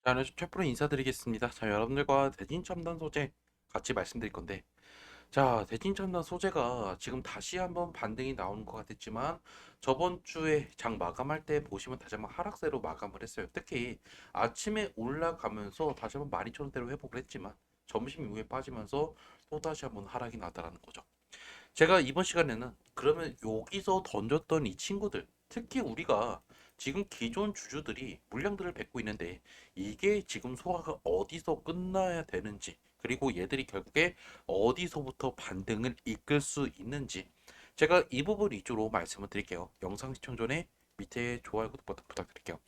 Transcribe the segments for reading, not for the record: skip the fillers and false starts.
자, 안녕하세요. 최프로 인사드리겠습니다. 자, 여러분들과 대진 첨단 소재 같이 말씀드릴 건데, 자, 대진 첨단 소재가 지금 다시 한번 반등이 나오는 것 같았지만, 저번 주에 장 마감할 때 보시면 다시 한번 하락세로 마감을 했어요. 특히 아침에 올라가면서 다시 한번 12,000원대로 회복을 했지만, 점심 이후에 빠지면서 또 다시 한번 하락이 나다라는 거죠. 제가 이번 시간에는 그러면 여기서 던졌던 이 친구들, 특히 우리가 지금 기존 주주들이 물량들을 뱉고 있는데 이게 지금 소화가 어디서 끝나야 되는지, 그리고 얘들이 결국에 어디서부터 반등을 이끌 수 있는지, 제가 이 부분 위주로 말씀을 드릴게요. 영상 시청 전에 밑에 좋아요, 구독 버튼 부탁드릴게요.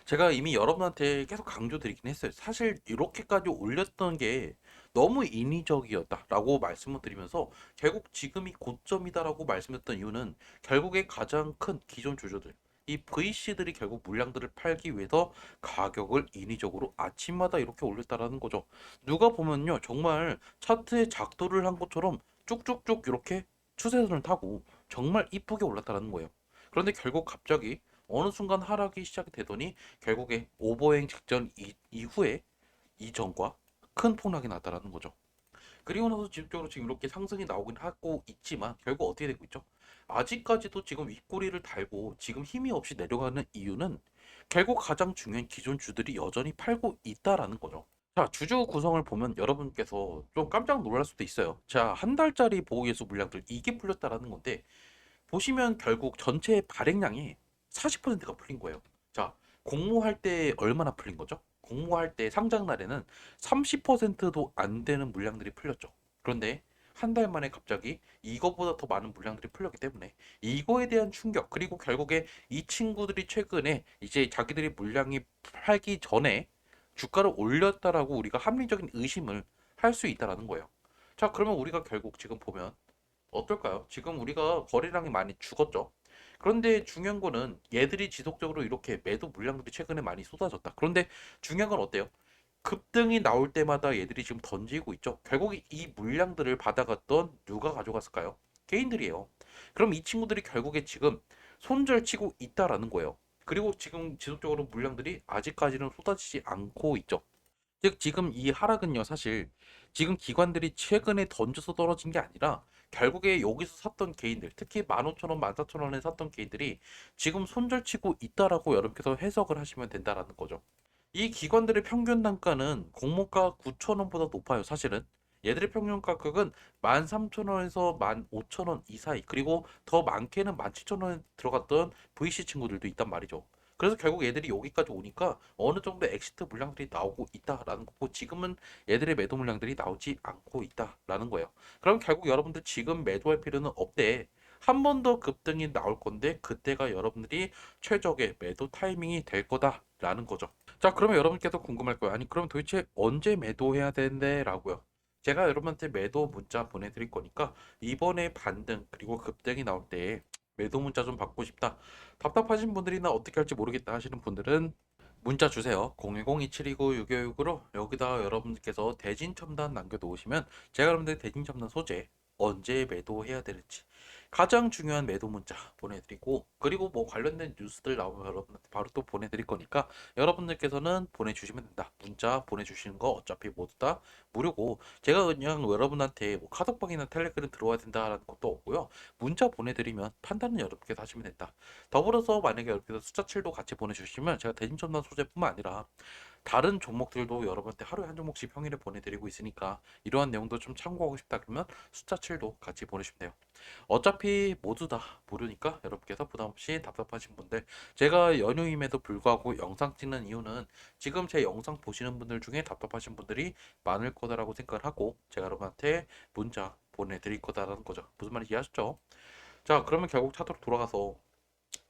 제가 이미 여러분한테 계속 강조드리긴 했어요. 사실 이렇게까지 올렸던 게 너무 인위적이었다라고 말씀을 드리면서 결국 지금이 고점이다라고 말씀했던 이유는 결국에 가장 큰 기존 주주들, 이 VC들이 결국 물량들을 팔기 위해서 가격을 인위적으로 아침마다 이렇게 올렸다라는 거죠. 누가 보면요, 정말 차트에 작도를 한 것처럼 쭉쭉쭉 이렇게 추세선을 타고 정말 이쁘게 올랐다라는 거예요. 그런데 결국 갑자기 어느 순간 하락이 시작이 되더니 결국에 오버행 직전 이후에 이전과 큰 폭락이 나타나는 거죠. 그리고 나서 지속적으로 지금 이렇게 상승이 나오긴 하고 있지만 결국 어떻게 되고 있죠? 아직까지도 지금 윗꼬리를 달고 지금 힘이 없이 내려가는 이유는 결국 가장 중요한 기존 주들이 여전히 팔고 있다라는 거죠. 자, 주주 구성을 보면 여러분께서 좀 깜짝 놀랄 수도 있어요. 자, 한 달짜리 보호예수 물량들 이게 풀렸다라는 건데 보시면 결국 전체 발행량이 40%가 풀린 거예요. 자, 공모할 때 얼마나 풀린 거죠? 공모할 때 상장 날에는 30%도 안 되는 물량들이 풀렸죠. 그런데 한 달 만에 갑자기 이거보다 더 많은 물량들이 풀렸기 때문에 이거에 대한 충격, 그리고 결국에 이 친구들이 최근에 이제 자기들이 물량이 팔기 전에 주가를 올렸다라고 우리가 합리적인 의심을 할 수 있다라는 거예요. 자, 그러면 우리가 결국 지금 보면 어떨까요? 지금 우리가 거래량이 많이 죽었죠. 그런데 중요한 거는 얘들이 지속적으로 이렇게 매도 물량들이 최근에 많이 쏟아졌다. 그런데 중요한 건 어때요? 급등이 나올 때마다 얘들이 지금 던지고 있죠. 결국 이 물량들을 받아갔던 누가 가져갔을까요? 개인들이에요. 그럼 이 친구들이 결국에 지금 손절치고 있다라는 거예요. 그리고 지금 지속적으로 물량들이 아직까지는 쏟아지지 않고 있죠. 즉 지금 이 하락은요, 사실 지금 기관들이 최근에 던져서 떨어진 게 아니라 결국에 여기서 샀던 개인들, 특히 15,000원, 14,000원에 샀던 개인들이 지금 손절치고 있다라고 여러분께서 해석을 하시면 된다라는 거죠. 이 기관들의 평균 단가는 공모가 9,000원보다 높아요, 사실은. 얘들의 평균 가격은 13,000원에서 15,000원 이 사이, 그리고 더 많게는 17,000원에 들어갔던 VC 친구들도 있단 말이죠. 그래서 결국 얘들이 여기까지 오니까 어느 정도 엑시트 물량들이 나오고 있다라는 거고, 지금은 얘들의 매도 물량들이 나오지 않고 있다라는 거예요. 그럼 결국 여러분들 지금 매도할 필요는 없대. 한 번 더 급등이 나올 건데 그때가 여러분들이 최적의 매도 타이밍이 될 거다라는 거죠. 자, 그러면 여러분께서 궁금할 거예요. 아니, 그럼 도대체 언제 매도해야 되는데? 라고요. 제가 여러분한테 매도 문자 보내드릴 거니까 이번에 반등 그리고 급등이 나올 때 매도 문자 좀 받고 싶다. 답답하신 분들이나 어떻게 할지 모르겠다 하시는 분들은 문자 주세요. 010-2729-6565로 여기다 여러분들께서 대진 첨단 남겨놓으시면 제가 여러분들 대진 첨단 소재 언제 매도해야 되는지 가장 중요한 매도 문자 보내드리고, 그리고 뭐 관련된 뉴스들 나오면 여러분한테 바로 또 보내드릴 거니까 여러분들께서는 보내주시면 된다. 문자 보내주시는 거 어차피 모두 다 무료고, 제가 그냥 여러분한테 뭐 카톡방이나 텔레그램 들어와야 된다라는 것도 없고요. 문자 보내드리면 판단은 여러분께서 하시면 된다. 더불어서 만약에 여러분께서 숫자 7도 같이 보내주시면 제가 대진첨단 소재뿐만 아니라 다른 종목들도 여러분한테 하루에 한 종목씩 평일에 보내드리고 있으니까 이러한 내용도 좀 참고하고 싶다 그러면 숫자 7도 같이 보내주시면 돼요. 어차피 모두 다 무료니까 여러분께서 부담없이 답답하신 분들, 제가 연휴임에도 불구하고 영상 찍는 이유는 지금 제 영상 보시는 분들 중에 답답하신 분들이 많을 거다라고 생각을 하고 제가 여러분한테 문자 보내드릴 거다라는 거죠. 무슨 말인지 이해하셨죠? 자, 그러면 결국 차도로 돌아가서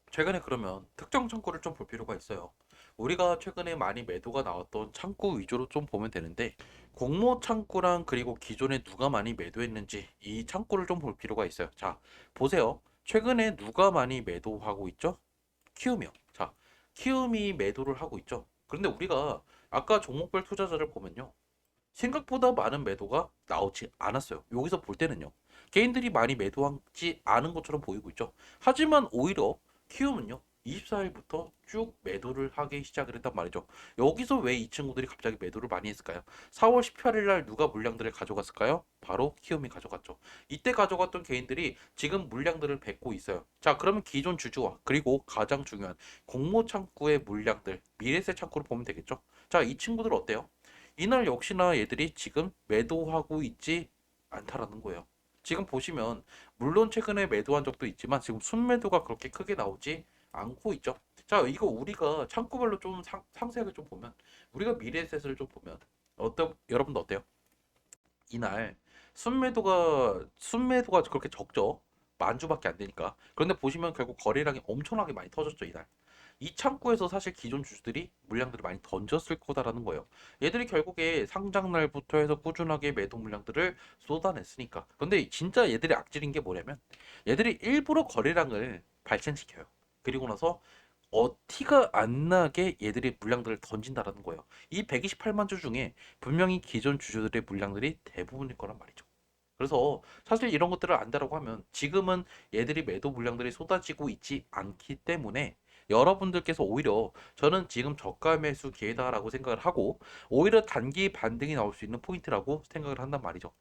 최근에 그러면 특정 창구를 좀 볼 필요가 있어요. 우리가 최근에 많이 매도가 나왔던 창구 위주로 좀 보면 되는데, 공모 창구랑 그리고 기존에 누가 많이 매도했는지 이 창구를 좀 볼 필요가 있어요. 자, 보세요. 최근에 누가 많이 매도하고 있죠? 키움이요. 자, 키움이 매도를 하고 있죠. 그런데 우리가 아까 종목별 투자자를 보면요, 생각보다 많은 매도가 나오지 않았어요. 여기서 볼 때는요, 개인들이 많이 매도하지 않은 것처럼 보이고 있죠. 하지만 오히려 키움은요, 24일부터 쭉 매도를 하기 시작을 했단 말이죠. 여기서 왜 이 친구들이 갑자기 매도를 많이 했을까요? 4월 18일 날 누가 물량들을 가져갔을까요? 바로 키움이 가져갔죠. 이때 가져갔던 개인들이 지금 물량들을 뱉고 있어요. 자, 그러면 기존 주주와 그리고 가장 중요한 공모 창구의 물량들, 미래세 창구를 보면 되겠죠. 자, 이 친구들 어때요? 이날 역시나 얘들이 지금 매도하고 있지 않다라는 거예요. 지금 보시면 물론 최근에 매도한 적도 있지만 지금 순매도가 그렇게 크게 나오지 않고 있죠. 자, 이거 우리가 창구별로 좀 상세하게 좀 보면 우리가 미래에셋을 좀 보면 여러분도 어때요? 이날 순매도가 그렇게 적죠. 만 주밖에 안 되니까. 그런데 보시면 결국 거래량이 엄청나게 많이 터졌죠, 이날. 이 창구에서 사실 기존 주주들이 물량들을 많이 던졌을 거다라는 거예요. 얘들이 결국에 상장 날부터 해서 꾸준하게 매도 물량들을 쏟아냈으니까. 근데 진짜 얘들이 악질인 게 뭐냐면 얘들이 일부러 거래량을 발생시켜요. 그리고 나서 티가 안 나게 얘들이 물량들을 던진다라는 거예요. 이 128만 주 중에 분명히 기존 주주들의 물량들이 대부분일 거란 말이죠. 그래서 사실 이런 것들을 안다라고 하면 지금은 얘들이 매도 물량들이 쏟아지고 있지 않기 때문에 여러분들께서 오히려 저는 지금 저가 매수 기회다라고 생각을 하고 오히려 단기 반등이 나올 수 있는 포인트라고 생각을 한단 말이죠.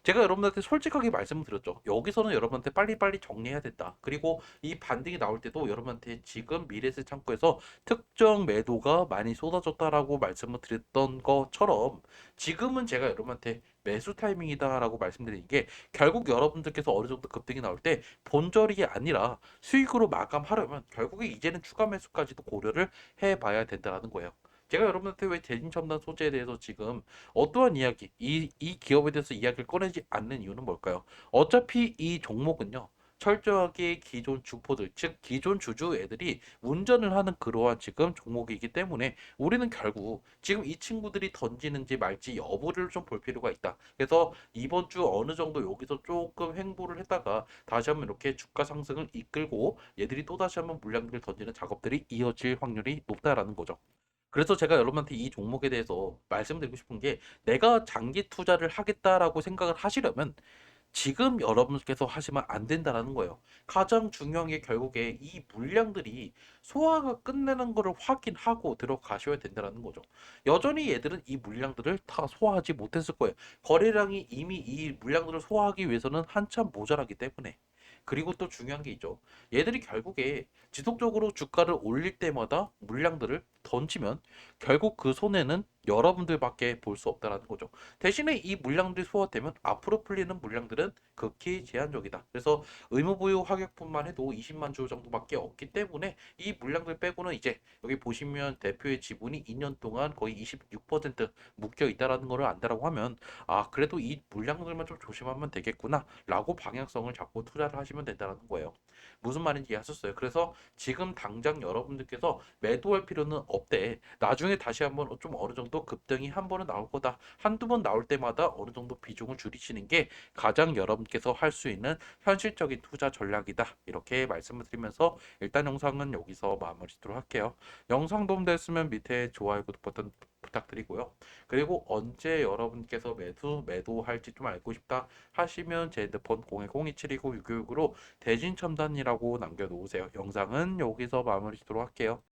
제가 여러분한테 솔직하게 말씀을 드렸죠. 여기서는 여러분한테 빨리빨리 정리해야 된다. 그리고 이 반등이 나올 때도 여러분한테 지금 미래세 창구에서 특정 매도가 많이 쏟아졌다라고 말씀을 드렸던 것처럼 지금은 제가 여러분한테 매수 타이밍이다라고 말씀드리는 게 결국 여러분들께서 어느 정도 급등이 나올 때 본절이 아니라 수익으로 마감하려면 결국에 이제는 추가 매수까지도 고려를 해봐야 된다는 거예요. 제가 여러분한테 왜 대진 첨단 소재에 대해서 지금 어떠한 이야기, 이 기업에 대해서 이야기를 꺼내지 않는 이유는 뭘까요? 어차피 이 종목은요, 철저하게 기존 주포들, 즉 기존 주주 애들이 운전을 하는 그러한 지금 종목이기 때문에 우리는 결국 지금 이 친구들이 던지는지 말지 여부를 좀 볼 필요가 있다. 그래서 이번 주 어느 정도 여기서 조금 횡보를 했다가 다시 한번 이렇게 주가 상승을 이끌고 얘들이 또 다시 한번 물량들을 던지는 작업들이 이어질 확률이 높다라는 거죠. 그래서 제가 여러분한테 이 종목에 대해서 말씀드리고 싶은 게 내가 장기 투자를 하겠다라고 생각을 하시려면 지금 여러분께서 하시면 안 된다라는 거예요. 가장 중요한 게 결국에 이 물량들이 소화가 끝내는 거를 확인하고 들어가셔야 된다라는 거죠. 여전히 얘들은 이 물량들을 다 소화하지 못했을 거예요. 거래량이 이미 이 물량들을 소화하기 위해서는 한참 모자라기 때문에. 그리고 또 중요한 게 있죠. 얘들이 결국에 지속적으로 주가를 올릴 때마다 물량들을 던지면 결국 그 손해는 여러분들밖에 볼 수 없다라는 거죠. 대신에 이 물량들이 소화되면 앞으로 풀리는 물량들은 극히 제한적이다. 그래서 의무보유 하격분만 해도 20만 주 정도밖에 없기 때문에 이 물량들 빼고는 이제 여기 보시면 대표의 지분이 2년 동안 거의 26% 묶여 있다라는 거를 안다라고 하면 아 그래도 이 물량들만 좀 조심하면 되겠구나 라고 방향성을 잡고 투자를 하시면 된다는 거예요. 무슨 말인지 이해하셨어요? 그래서 지금 당장 여러분들께서 매도할 필요는 없대. 나중에 다시 한번 좀 어느 정도 급등이 한 번은 나올 거다. 한두 번 나올 때마다 어느 정도 비중을 줄이시는 게 가장 여러분께서 할 수 있는 현실적인 투자 전략이다. 이렇게 말씀을 드리면서 일단 영상은 여기서 마무리 짓도록 할게요. 영상 도움됐으면 밑에 좋아요, 구독 버튼 부탁드리고요. 그리고 언제 여러분께서 매도할지 좀 알고 싶다 하시면 제 핸드폰 010272966으로 대진 첨단이라고 남겨놓으세요. 영상은 여기서 마무리 짓도록 할게요.